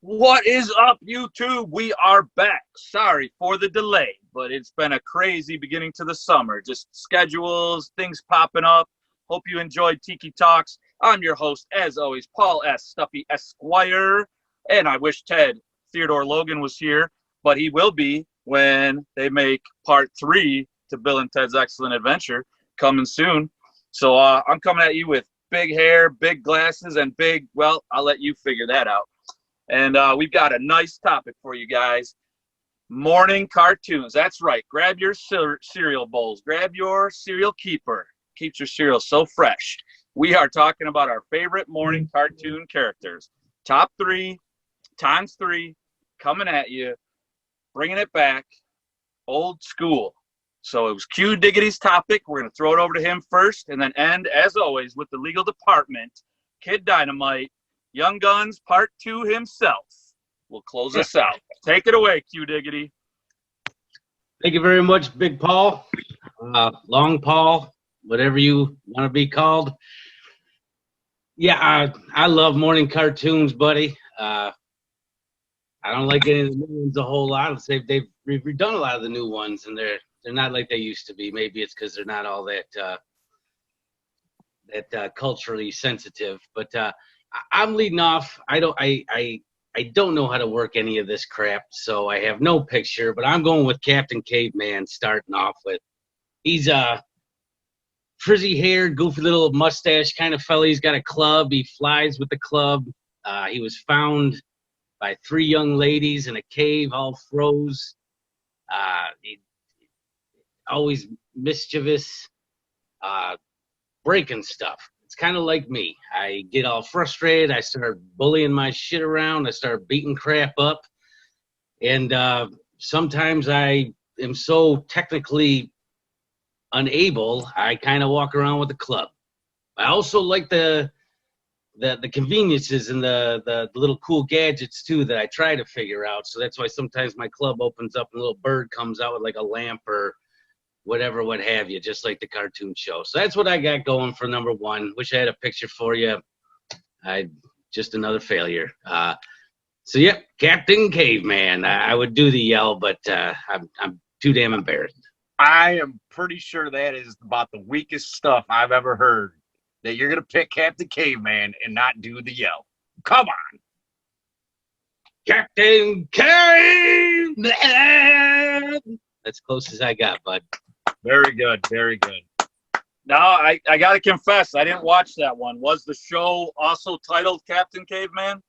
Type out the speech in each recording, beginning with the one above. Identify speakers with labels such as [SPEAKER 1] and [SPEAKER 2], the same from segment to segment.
[SPEAKER 1] What is up, YouTube? We are back. Sorry for the delay, but it's been a crazy beginning to the summer. Just schedules, things popping up. Hope you enjoyed Tiki Talks. I'm your host, as always, Paul S. Stuffy Esquire. And I wish Ted Theodore Logan was here, but he will be when they make part 3 to Bill and Ted's Excellent Adventure coming soon. So I'm coming at you with big hair, big glasses, and big, well, I'll let you figure that out. And we've got a nice topic for you guys. Morning cartoons. That's right. Grab your cereal bowls. Grab your cereal keeper. Keeps your cereal so fresh. We are talking about our favorite morning cartoon characters. Top 3, times 3, coming at you, bringing it back, old school. So it was Q Diggity's topic. We're going to throw it over to him first and then end, as always, with the legal department, Kid Dynamite, Young Guns Part 2 himself will close us out. Take it away, Q Diggity.
[SPEAKER 2] Thank you very much, Big Paul, Long Paul, whatever you want to be called. Yeah, I love morning cartoons, buddy. I don't like any of the new ones a whole lot. They've redone a lot of the new ones, and they're not like they used to be. Maybe it's because they're not all that culturally sensitive, but. I'm leading off. I don't know how to work any of this crap, so I have no picture, but I'm going with Captain Caveman starting off with. He's a frizzy-haired, goofy little mustache kind of fella. He's got a club. He flies with the club. He was found by 3 young ladies in a cave, all froze. He always mischievous, breaking stuff. It's kind of like me. I get all frustrated. I start bullying my shit around. I start beating crap up. And sometimes I am so technically unable, I kind of walk around with a club. I also like the conveniences and the little cool gadgets, too, that I try to figure out. So that's why sometimes my club opens up and a little bird comes out with like a lamp or whatever, what have you, just like the cartoon show. So that's what I got going for number 1. Wish I had a picture for you. Just another failure. So yeah, Captain Caveman. I would do the yell, but I'm too damn embarrassed.
[SPEAKER 3] I am pretty sure that is about the weakest stuff I've ever heard. That you're gonna pick Captain Caveman and not do the yell. Come on,
[SPEAKER 2] Captain Caveman. That's close as I got, bud.
[SPEAKER 3] Very good, very good.
[SPEAKER 1] No, I got to confess, I didn't watch that one. Was the show also titled Captain Caveman?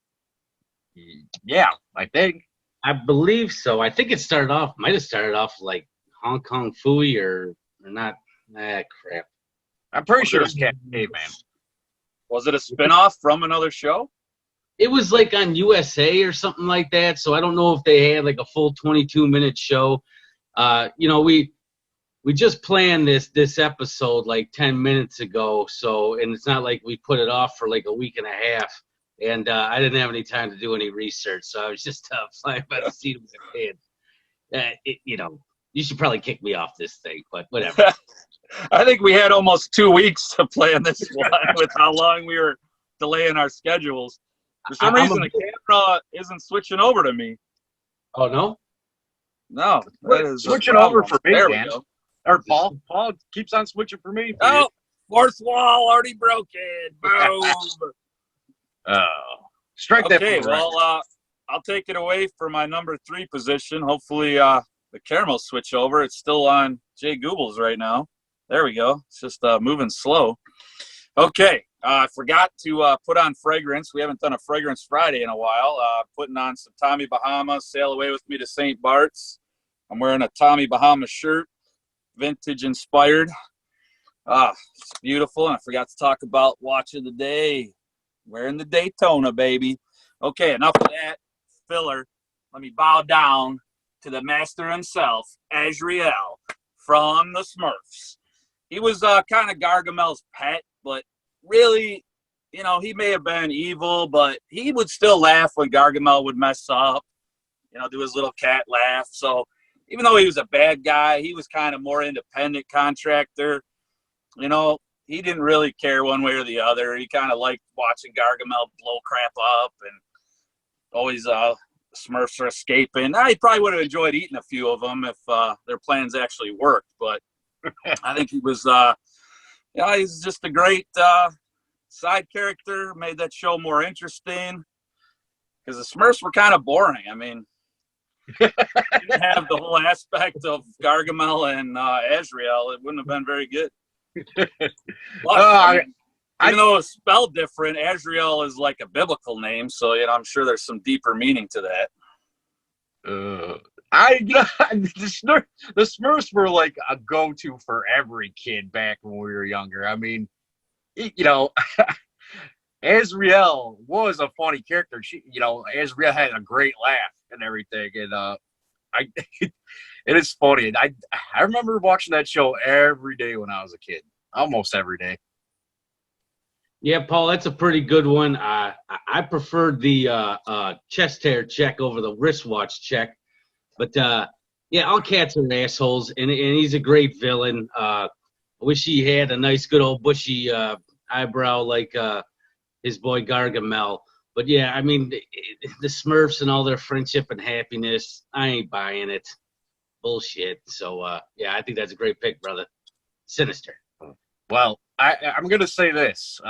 [SPEAKER 3] Yeah, I think.
[SPEAKER 2] I believe so. I think it might have started off like Hong Kong Phooey or not. Crap.
[SPEAKER 3] I'm pretty sure it's Captain Caveman.
[SPEAKER 1] Was it a spinoff from another show?
[SPEAKER 2] It was like on USA or something like that. So I don't know if they had like a full 22-minute show. We just planned this episode like 10 minutes ago, and it's not like we put it off for like a week and a half, and I didn't have any time to do any research, so I was just flying by the seat of my pants. You should probably kick me off this thing, but whatever.
[SPEAKER 1] I think we had almost 2 weeks to plan this one with how long we were delaying our schedules. For some reason, the camera isn't switching over to me.
[SPEAKER 2] Oh, no?
[SPEAKER 1] No. That is
[SPEAKER 3] switching over for me,
[SPEAKER 1] there
[SPEAKER 3] Dan.
[SPEAKER 1] we go.
[SPEAKER 3] Or Paul keeps on switching for me.
[SPEAKER 1] Oh, fourth wall already broken. Boom.
[SPEAKER 3] Strike that.
[SPEAKER 1] Okay, well, I'll take it away for my number 3 position. Hopefully, the camera will switch over. It's still on Jay Google's right now. There we go. It's just moving slow. Okay, I forgot to put on fragrance. We haven't done a Fragrance Friday in a while. Putting on some Tommy Bahama, Sail Away With Me to St. Bart's. I'm wearing a Tommy Bahama shirt. Vintage inspired. It's beautiful. And I forgot to talk about watch of the day. Wearing the Daytona, baby. Okay, enough of that filler. Let me bow down to the master himself, Azrael from the Smurfs. He was kind of Gargamel's pet, but really, he may have been evil, but he would still laugh when Gargamel would mess up, do his little cat laugh. So even though he was a bad guy, he was kind of more independent contractor. He didn't really care one way or the other. He kind of liked watching Gargamel blow crap up. And always Smurfs are escaping. He probably would have enjoyed eating a few of them if their plans actually worked. But I think he was, he's just a great side character. Made that show more interesting because the Smurfs were kind of boring. I mean, you didn't have the whole aspect of Gargamel and Azrael. It wouldn't have been very good. Plus, even though it's spelled different, Azrael is like a biblical name, so I'm sure there's some deeper meaning to that.
[SPEAKER 3] The Smurfs were like a go-to for every kid back when we were younger. I mean, Azrael was a funny character. Azrael had a great laugh and everything, and it is funny. I remember watching that show every day when I was a kid, almost every day.
[SPEAKER 2] Yeah, Paul, that's a pretty good one. I preferred the chest hair check over the wristwatch check. But, all cats are assholes, and he's a great villain. I wish he had a nice, good old bushy eyebrow like his boy Gargamel. But, yeah, I mean, the Smurfs and all their friendship and happiness, I ain't buying it. Bullshit. So, I think that's a great pick, brother. Sinister.
[SPEAKER 3] Well, I'm going to say this.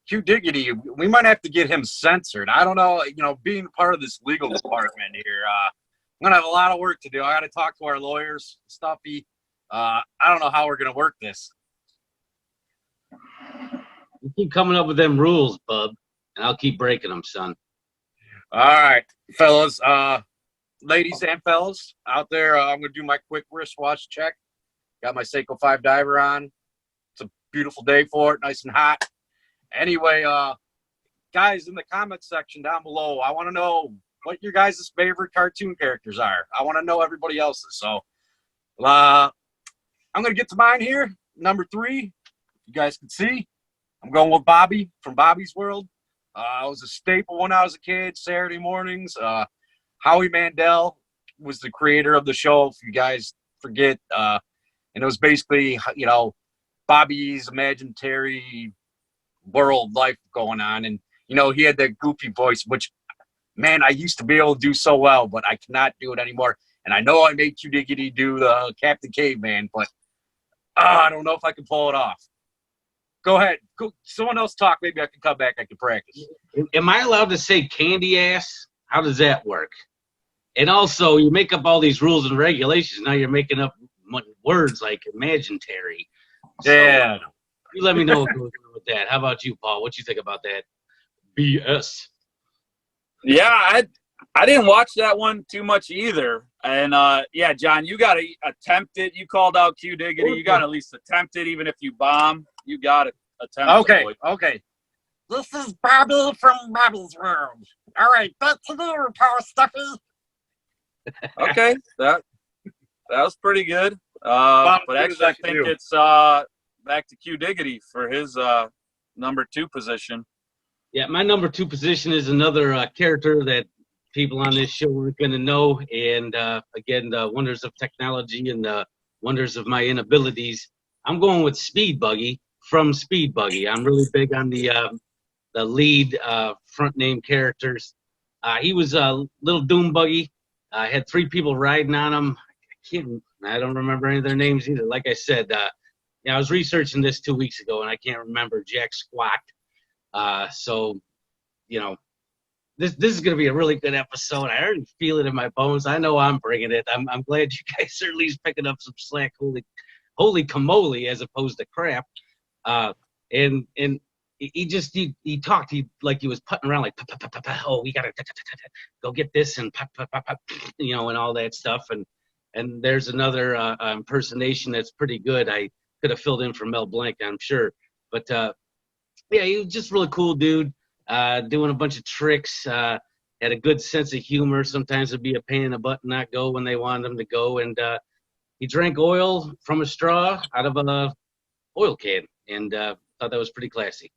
[SPEAKER 3] Q Diggity, we might have to get him censored. I don't know, being part of this legal department here, I'm going to have a lot of work to do. I got to talk to our lawyers, Stuffy. I don't know how we're going to work this.
[SPEAKER 2] You keep coming up with them rules, bub, and I'll keep breaking them, son.
[SPEAKER 3] All right, fellas, ladies and fellas out there, I'm going to do my quick wristwatch check. Got my Seiko 5 diver on. It's a beautiful day for it, nice and hot. Anyway, guys, in the comment section down below, I want to know what your guys' favorite cartoon characters are. I want to know everybody else's. So I'm going to get to mine here. Number 3, you guys can see, I'm going with Bobby from Bobby's World. It was a staple when I was a kid, Saturday mornings. Howie Mandel was the creator of the show, if you guys forget. And it was basically, Bobby's imaginary world life going on. And, he had that goofy voice, which, man, I used to be able to do so well, but I cannot do it anymore. And I know I made Q Diggity do the Captain Caveman, but I don't know if I can pull it off. Go ahead. Someone else talk. Maybe I can come back. I can practice.
[SPEAKER 2] Am I allowed to say candy ass? How does that work? And also, you make up all these rules and regulations. Now you're making up words like imaginary.
[SPEAKER 3] Yeah.
[SPEAKER 2] So, you let me know what goes on with that. How about you, Paul? What you think about that? BS.
[SPEAKER 1] Yeah, I didn't watch that one too much either. And, John, you got to attempt it. You called out Q Diggity. You got to at least attempt it, even if you bomb. You got to attempt it.
[SPEAKER 3] Okay. This is Bobby from Bobby's World. All right, back to you, Power Stuffy.
[SPEAKER 1] Okay, that was pretty good. But actually, I think it's back to Q Diggity for his number 2 position.
[SPEAKER 2] Yeah, my number 2 position is another character that people on this show are going to know. And again, the wonders of technology and the wonders of my inabilities. I'm going with Speed Buggy from Speed Buggy. I'm really big on the lead front name characters. He was a little Doom Buggy. Had 3 people riding on him. I don't remember any of their names either. Like I said, I was researching this 2 weeks ago, and I can't remember jack squat. This is going to be a really good episode. I already feel it in my bones. I know I'm bringing it. I'm glad you guys are at least picking up some slack. Holy camole, as opposed to crap. And he talked like he was putting around like, oh, we gotta go get this and and all that stuff. And there's another impersonation that's pretty good. I could have filled in for Mel Blanc, I'm sure. But he was just a really cool dude, doing a bunch of tricks. Had a good sense of humor. Sometimes it'd be a pain in the butt not go when they wanted him to go. And he drank oil from a straw out of an oil can, and thought that was pretty classy.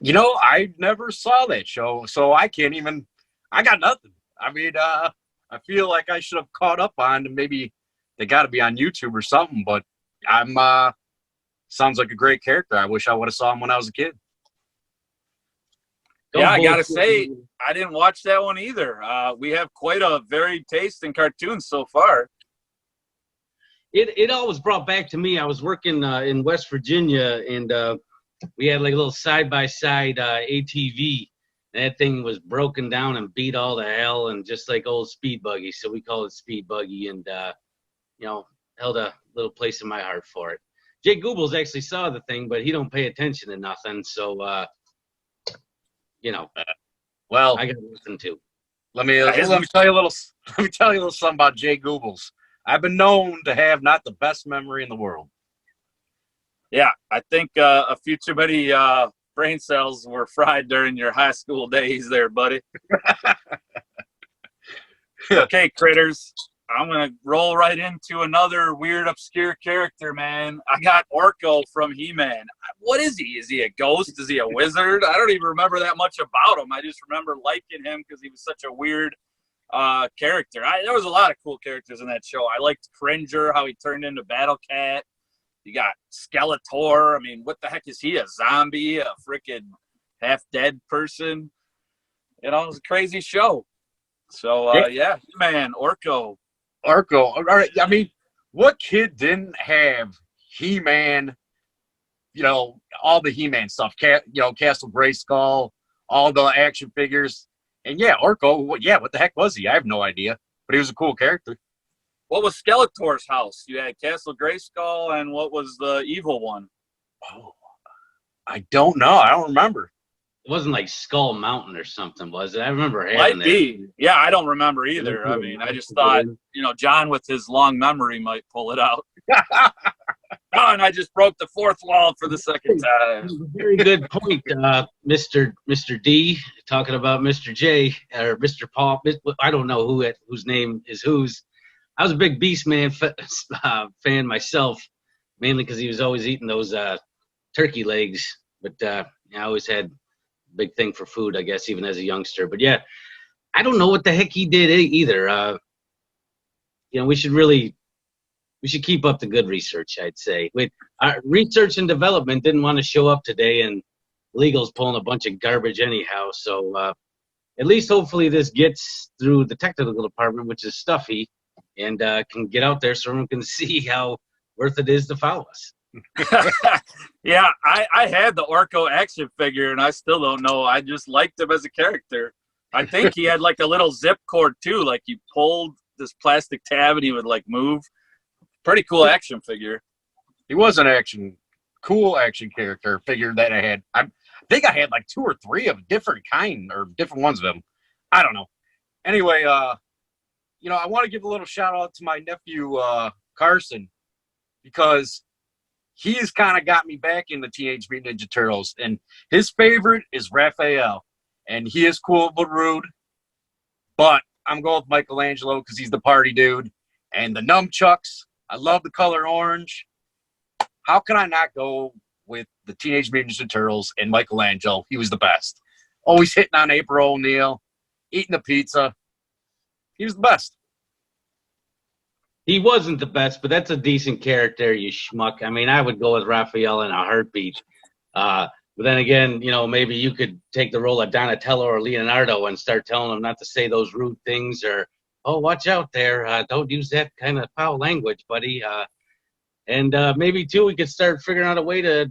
[SPEAKER 3] I never saw that show, so I got nothing. I mean, I feel like I should have caught up on, and maybe they got to be on YouTube or something, but sounds like a great character. I wish I would have saw him when I was a kid.
[SPEAKER 1] Yeah,
[SPEAKER 2] Don't
[SPEAKER 1] I gotta
[SPEAKER 2] bullshit
[SPEAKER 1] say,
[SPEAKER 2] me.
[SPEAKER 1] I didn't watch that one either. We have quite a varied taste in cartoons so far.
[SPEAKER 2] It always brought back to me. I was working in West Virginia, and we had like a little side by side ATV. And that thing was broken down and beat all to hell, and just like old Speed Buggy. So we call it Speed Buggy, and held a little place in my heart for it. Jay Goebbels actually saw the thing, but he don't pay attention to nothing. So
[SPEAKER 3] Well,
[SPEAKER 2] I got to listen to.
[SPEAKER 3] let me tell you a little. Let me tell you a little something about Jay Goebbels. I've been known to have not the best memory in the world.
[SPEAKER 1] Yeah, I think a few too many brain cells were fried during your high school days there, buddy. Okay, critters. I'm going to roll right into another weird, obscure character, man. I got Orko from He-Man. What is he? Is he a ghost? Is he a wizard? I don't even remember that much about him. I just remember liking him because he was such a weird character. There was a lot of cool characters in that show. I liked Cringer, how he turned into Battle Cat. You got Skeletor. I mean, what the heck is he? A zombie? A freaking half-dead person? It was a crazy show. So, man, Orko.
[SPEAKER 3] Orko. All right. I mean, what kid didn't have He-Man, all the He-Man stuff, Castle Grayskull, all the action figures. And yeah, Orko, what the heck was he? I have no idea. But he was a cool character.
[SPEAKER 1] What was Skeletor's house? You had Castle Grayskull, and what was the evil one?
[SPEAKER 3] Oh, I don't know. I don't remember.
[SPEAKER 2] It wasn't like Skull Mountain or something, was it? I remember having
[SPEAKER 1] Might
[SPEAKER 2] that.
[SPEAKER 1] be. Yeah, I don't remember either. I mean, I just thought, John with his long memory might pull it out. Oh, and I just broke the fourth wall for the second time.
[SPEAKER 2] Very good point, Mr. D, talking about Mr. J or Mr. Paul. I don't know whose name is whose. I was a big Beastman fan myself, mainly because he was always eating those turkey legs. But I always had a big thing for food, I guess, even as a youngster. But yeah, I don't know what the heck he did either. We should keep up the good research, I'd say. Our research and development didn't want to show up today, and legal's pulling a bunch of garbage anyhow. So at least hopefully this gets through the technical department, which is Stuffy, and can get out there so everyone can see how worth it is to follow us.
[SPEAKER 1] Yeah, I had the Orko action figure, and I still don't know. I just liked him as a character. I think he had like a little zip cord too, like you pulled this plastic tab and he would like move. Pretty cool action figure.
[SPEAKER 3] He was an cool action character figure that I had. I think I had like 2 or 3 of different kind or different ones of them. I don't know. Anyway, I want to give a little shout out to my nephew, Carson, because he's kind of got me back into Teenage Mutant Ninja Turtles, and his favorite is Raphael, and he is cool but rude, but I'm going with Michelangelo because he's the party dude, and the nunchucks. I love the color orange. How can I not go with the Teenage Mutant Ninja Turtles and Michelangelo? He was the best. Always hitting on April O'Neil, eating the pizza. He was the best.
[SPEAKER 2] He wasn't the best, but that's a decent character, you schmuck. I mean, I would go with Raphael in a heartbeat. But then again, maybe you could take the role of Donatello or Leonardo and start telling them not to say those rude things or, oh, watch out there. Don't use that kind of foul language, buddy. And maybe, too, we could start figuring out a way to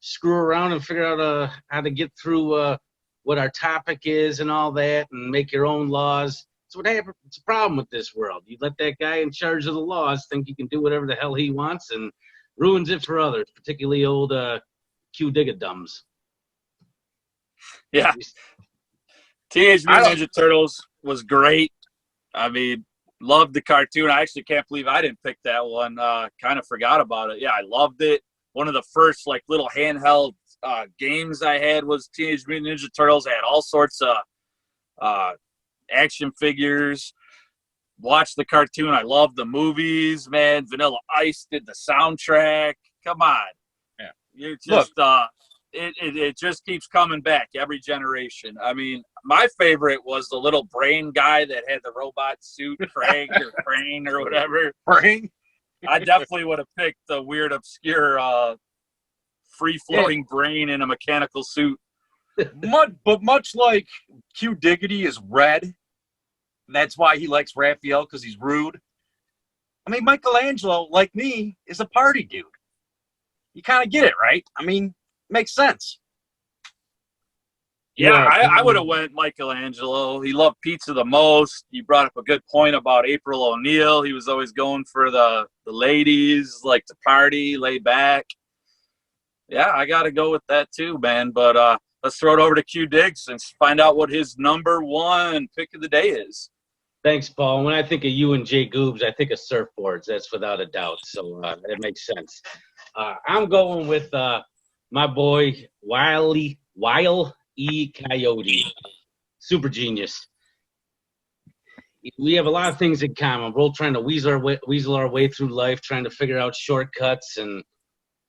[SPEAKER 2] screw around and figure out how to get through what our topic is and all that and make your own laws. That's what happens. It's a problem with this world. You let that guy in charge of the laws think he can do whatever the hell he wants and ruins it for others, particularly old Q-Digadums.
[SPEAKER 1] Yeah. Teenage Mutant Ninja Turtles was great. I mean, loved the cartoon. I actually can't believe I didn't pick that one. Kind of forgot about it. Yeah, I loved it. One of the first like little handheld games I had was Teenage Mutant Ninja Turtles. I had all sorts of action figures. Watched the cartoon. I loved the movies, man. Vanilla Ice did the soundtrack. Come on.
[SPEAKER 3] Yeah.
[SPEAKER 1] You just it just keeps coming back every generation. I mean, my favorite was the little brain guy that had the robot suit, Craig or Crane or whatever.
[SPEAKER 3] Brain?
[SPEAKER 1] I definitely would have picked the weird, obscure, free-floating brain in a mechanical suit.
[SPEAKER 3] much like Q Diggity is red. That's why he likes Raphael, because he's rude. I mean, Michelangelo, like me, is a party dude. You kind of get it, right? I mean, makes sense.
[SPEAKER 1] Yeah, I would have went Michelangelo. He loved pizza the most. You brought up a good point about April O'Neil. He was always going for the ladies, like to party, lay back. Yeah, I got to go with that too, man. But let's throw it over to Q Diggs and find out what his number one pick of the day is.
[SPEAKER 2] Thanks, Paul. When I think of you and Jay Goobs, I think of surfboards. That's without a doubt. So that makes sense. I'm going with my boy Wile E. Coyote, super genius. We have a lot of things in common. We're all trying to weasel our way through life, trying to figure out shortcuts and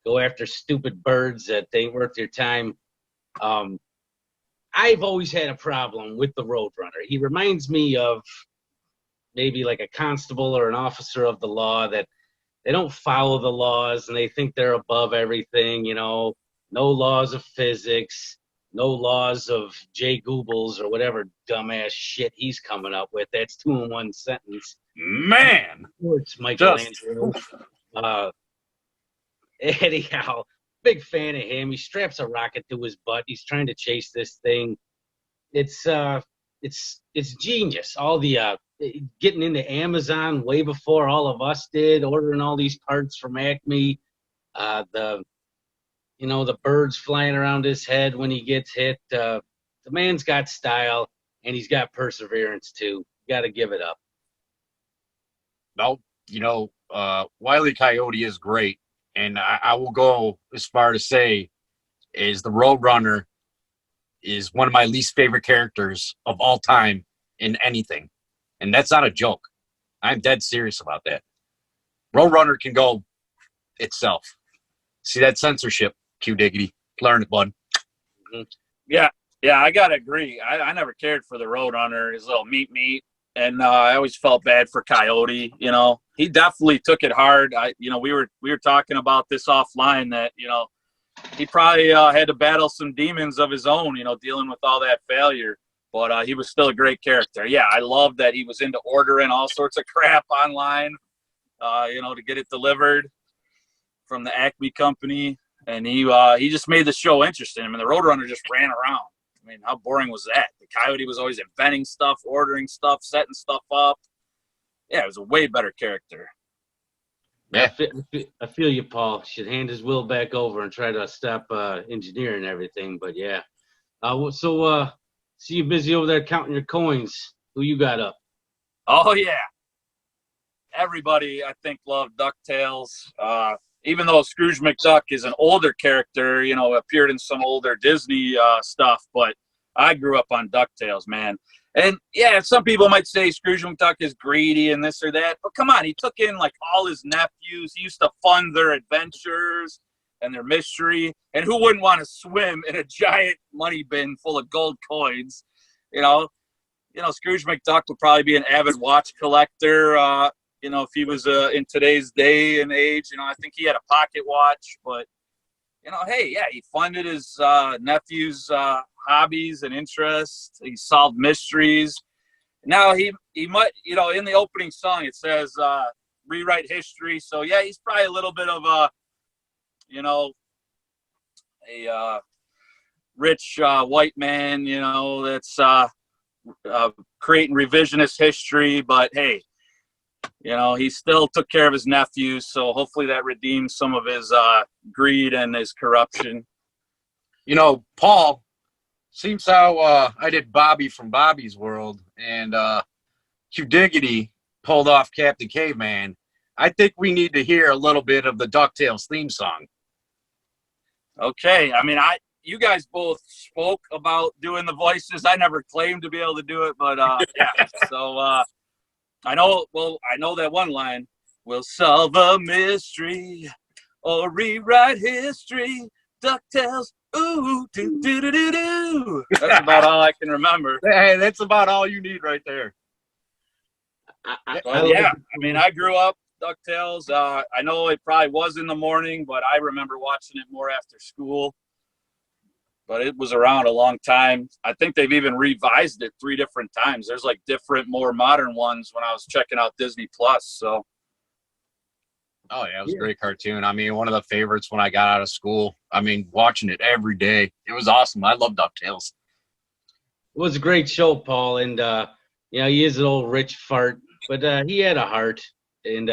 [SPEAKER 2] go after stupid birds that ain't worth your time. I've always had a problem with the Roadrunner. He reminds me of maybe like a constable or an officer of the law that they don't follow the laws and they think they're above everything, you know, no laws of physics, no laws of Jay Goebbels or whatever dumbass shit he's coming up with. That's 2 in 1 sentence.
[SPEAKER 3] Man.
[SPEAKER 2] It's Michelangelo. Anyhow, big fan of him. He straps a rocket to his butt. He's trying to chase this thing. It's genius. All the getting into Amazon way before all of us did, ordering all these parts from Acme. The birds flying around his head when he gets hit. The man's got style and he's got perseverance too. Got to give it up.
[SPEAKER 3] No, Wile E. Coyote is great. And I will go as far to say is the Roadrunner is one of my least favorite characters of all time in anything. And that's not a joke. I'm dead serious about that. Roadrunner can go itself. See that censorship, Q Diggity. Learn it, bud.
[SPEAKER 1] Mm-hmm. Yeah, I got to agree. I never cared for the Roadrunner, his little meat. And I always felt bad for Coyote. He definitely took it hard. We were talking about this offline that he probably had to battle some demons of his own. Dealing with all that failure. But he was still a great character. Yeah, I love that he was into ordering all sorts of crap online. To get it delivered from the Acme company, and he just made the show interesting. I mean, the Roadrunner just ran around. I mean, how boring was that? The Coyote was always inventing stuff, ordering stuff, setting stuff up. Yeah, it was a way better character.
[SPEAKER 2] Yeah. I feel you, Paul. Should hand his will back over and try to stop engineering everything. But yeah. See you busy over there counting your coins. Who you got up?
[SPEAKER 1] Oh, yeah. Everybody, I think, loved DuckTales. Even though Scrooge McDuck is an older character, appeared in some older Disney stuff, but I grew up on DuckTales, man. And yeah, some people might say Scrooge McDuck is greedy and this or that, but come on, he took in like all his nephews. He used to fund their adventures and their mystery. And who wouldn't want to swim in a giant money bin full of gold coins? Scrooge McDuck would probably be an avid watch collector. If he was in today's day and age, I think he had a pocket watch, but, hey, yeah, he funded his nephew's hobbies and interests. He solved mysteries. Now he might, in the opening song, it says rewrite history. So, yeah, he's probably a little bit of a rich white man, that's creating revisionist history. But, hey, he still took care of his nephews, so hopefully that redeems some of his greed and his corruption.
[SPEAKER 3] Paul, seems how I did Bobby from Bobby's World, and Q Diggity pulled off Captain Caveman. I think we need to hear a little bit of the DuckTales theme song.
[SPEAKER 1] Okay. I mean, you guys both spoke about doing the voices. I never claimed to be able to do it, but yeah. So I know that one line. We'll solve a mystery or rewrite history. DuckTales. Ooh, do do do do do. That's about all I can remember.
[SPEAKER 3] Hey, that's about all you need right there.
[SPEAKER 1] I mean, I grew up DuckTales. I know it probably was in the morning, but I remember watching it more after school. but it was around a long time. I think they've even revised it 3 different times. There's like different, more modern ones when I was checking out Disney Plus. So,
[SPEAKER 3] Oh yeah, it was a great cartoon. I mean, one of the favorites when I got out of school. I mean, watching it every day. It was awesome. I love DuckTales.
[SPEAKER 2] It was a great show, Paul, and you know, he is an old rich fart, but he had a heart, and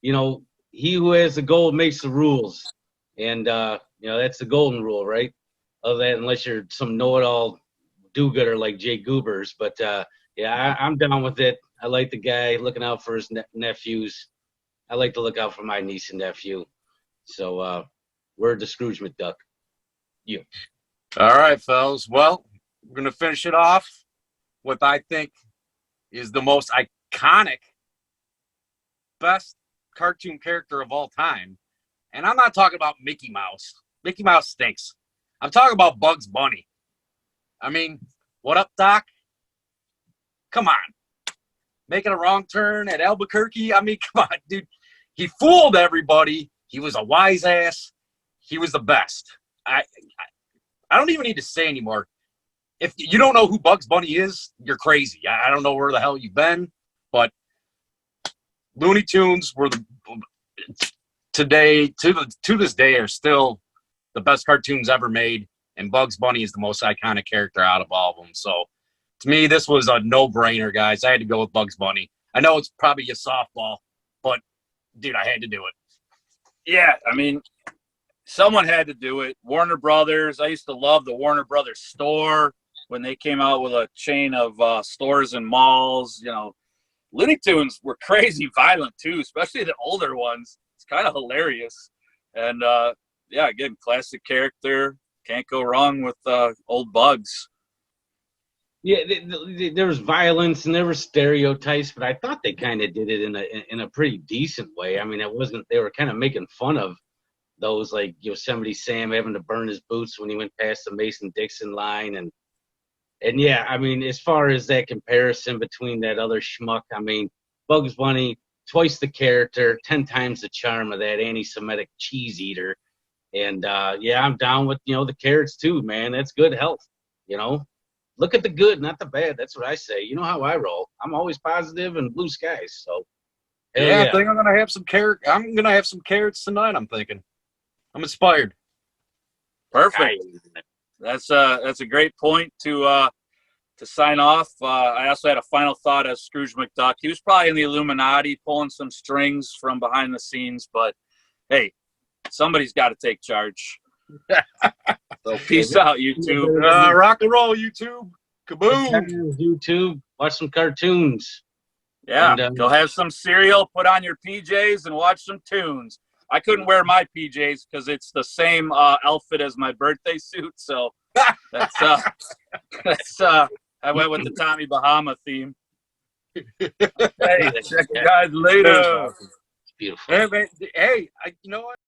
[SPEAKER 2] you know, he who has the gold makes the rules, and you know, that's the golden rule, right? Other than unless you're some know-it-all do-gooder like Jay Goobers, but yeah, I'm down with it. I like the guy looking out for his nephews. I like to look out for my niece and nephew. So word to Scrooge McDuck. You.
[SPEAKER 3] All right, fellas. Well, we're gonna finish it off with I think is the most iconic, best cartoon character of all time. And I'm not talking about Mickey Mouse. Mickey Mouse stinks. I'm talking about Bugs Bunny. I mean, what up, Doc? Come on. Making a wrong turn at Albuquerque? I mean, come on, dude. He fooled everybody. He was a wise ass. He was the best. I don't even need to say anymore. If you don't know who Bugs Bunny is, you're crazy. I don't know where the hell you've been, but Looney Tunes were today to this day are still the best cartoons ever made, and Bugs Bunny is the most iconic character out of all of them. So to me, this was a no-brainer, guys. I had to go with Bugs Bunny. I know it's probably a softball, but dude, I had to do it.
[SPEAKER 1] yeah, I mean, someone had to do it. Warner Brothers. I used to love the Warner Brothers store when they came out with a chain of stores and malls. You know, Looney Tunes were crazy violent too, especially the older ones. It's kind of hilarious. And yeah, again, classic character. Can't go wrong with old Bugs.
[SPEAKER 2] Yeah, there was violence and there were stereotypes, but I thought they kind of did it in a pretty decent way. I mean, it wasn't. They were kind of making fun of those, like Yosemite Sam having to burn his boots when he went past the Mason-Dixon line, and yeah, I mean, as far as that comparison between that other schmuck, I mean, Bugs Bunny, twice the character, 10 times the charm of that anti-Semitic cheese eater, and yeah, I'm down with the carrots too, man. That's good health, you know. Look at the good, not the bad. That's what I say. You know how I roll. I'm always positive and blue skies. So,
[SPEAKER 3] Yeah, I think I'm gonna have some carrot. I'm gonna have some carrots tonight. I'm thinking. I'm inspired.
[SPEAKER 1] Perfect. That's a great point to sign off. I also had a final thought as Scrooge McDuck. He was probably in the Illuminati pulling some strings from behind the scenes, but hey, somebody's got to take charge. So peace out, YouTube.
[SPEAKER 3] Rock and roll, YouTube. Kaboom.
[SPEAKER 2] YouTube. Watch some cartoons.
[SPEAKER 1] Yeah, go have some cereal, put on your PJs, and watch some tunes. I couldn't wear my PJs because it's the same outfit as my birthday suit. So that's I went with the Tommy Bahama theme. Hey, check you guys later.
[SPEAKER 2] Beautiful.
[SPEAKER 3] Hey, man, hey, you know what?